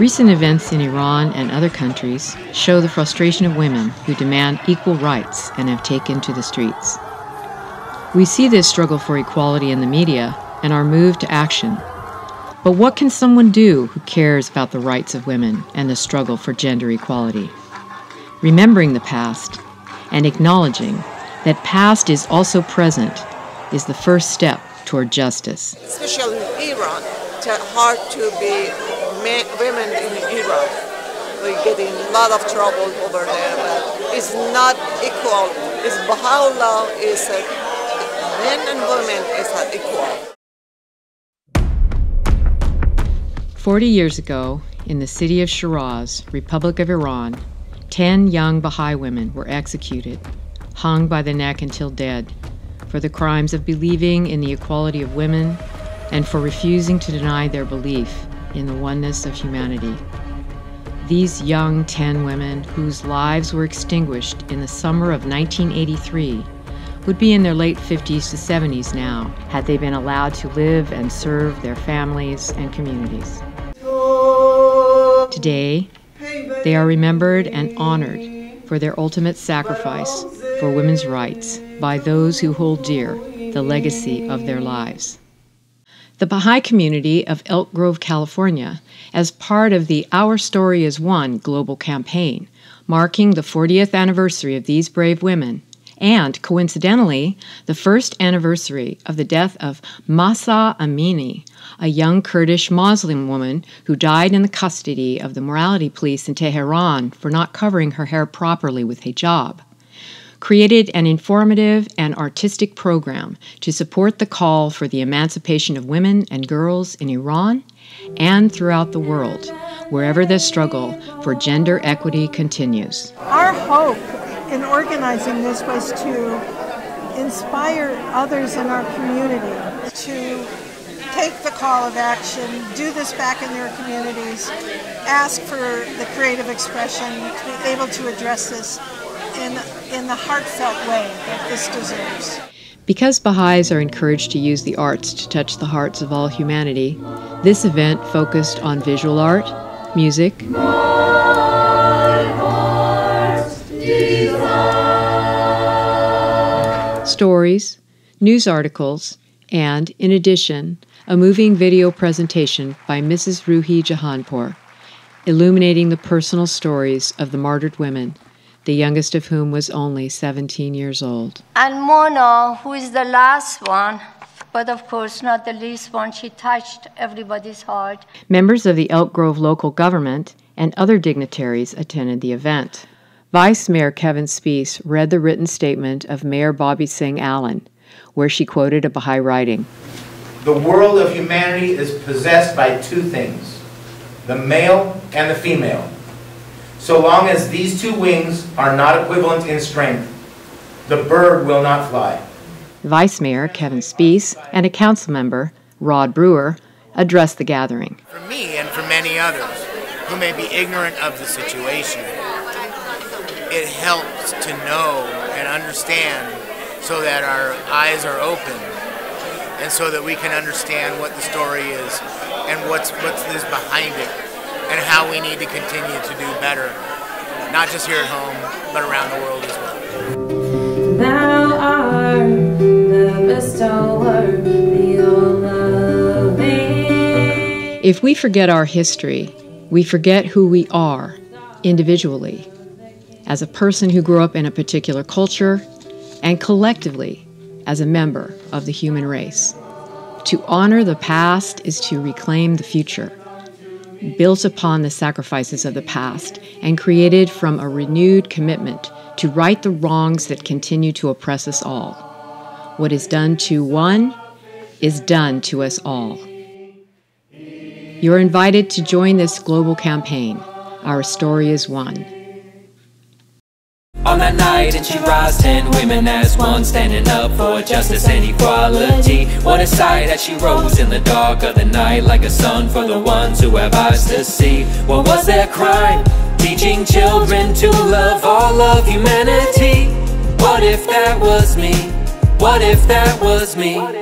Recent events in Iran and other countries show the frustration of women who demand equal rights and have taken to the streets. We see this struggle for equality in the media and are moved to action. But what can someone do who cares about the rights of women and the struggle for gender equality? Remembering the past and acknowledging that past is also present is the first step toward justice. Especially in Iran, it's hard to be women in Iran. We get in a lot of trouble over there, but it's not equal. It's Baha'i law is men and women is equal. 40 years ago, in the city of Shiraz, Republic of Iran, 10 young Baha'i women were executed, hung by the neck until dead, for the crimes of believing in the equality of women and for refusing to deny their belief in the oneness of humanity. These young 10 women, whose lives were extinguished in the summer of 1983, would be in their late 50s to 70s now, had they been allowed to live and serve their families and communities. Today, they are remembered and honored for their ultimate sacrifice for women's rights by those who hold dear the legacy of their lives. The Baha'i community of Elk Grove, California, as part of the Our Story is One global campaign, marking the 40th anniversary of these brave women, and, coincidentally, the first anniversary of the death of Mahsa Amini, a young Kurdish Muslim woman who died in the custody of the morality police in Tehran for not covering her hair properly with hijab, created an informative and artistic program to support the call for the emancipation of women and girls in Iran and throughout the world, wherever the struggle for gender equity continues. Our hope in organizing this was to inspire others in our community to take the call of action, do this back in their communities, ask for the creative expression, to be able to address this in the heartfelt way that this deserves. Because Baha'is are encouraged to use the arts to touch the hearts of all humanity, this event focused on visual art, music, stories, news articles, and, in addition, a moving video presentation by Mrs. Ruhi Jahanpour, illuminating the personal stories of the martyred women, the youngest of whom was only 17 years old. And Mona, who is the last one, but of course not the least one, she touched everybody's heart. Members of the Elk Grove local government and other dignitaries attended the event. Vice Mayor Kevin Speece read the written statement of Mayor Bobby Singh Allen, where she quoted a Baha'i writing. The world of humanity is possessed by two things, the male and the female. So long as these two wings are not equivalent in strength, the bird will not fly. Vice Mayor Kevin Speece and a council member, Rod Brewer, addressed the gathering. For me and for many others who may be ignorant of the situation, it helps to know and understand so that our eyes are open and so that we can understand what the story is and what's behind it, and how we need to continue to do better, not just here at home, but around the world as well. Thou art the bestower, the all-loving. If we forget our history, we forget who we are individually, as a person who grew up in a particular culture, and collectively as a member of the human race. To honor the past is to reclaim the future, built upon the sacrifices of the past and created from a renewed commitment to right the wrongs that continue to oppress us all. What is done to one is done to us all. You're invited to join this global campaign. Our story is one. On that night in Shiraz, 10 women as one, standing up for justice and equality. What a sight as she rose in the dark of the night, like a sun for the ones who have eyes to see. What was their crime? Teaching children to love all of humanity. What if that was me? What if that was me?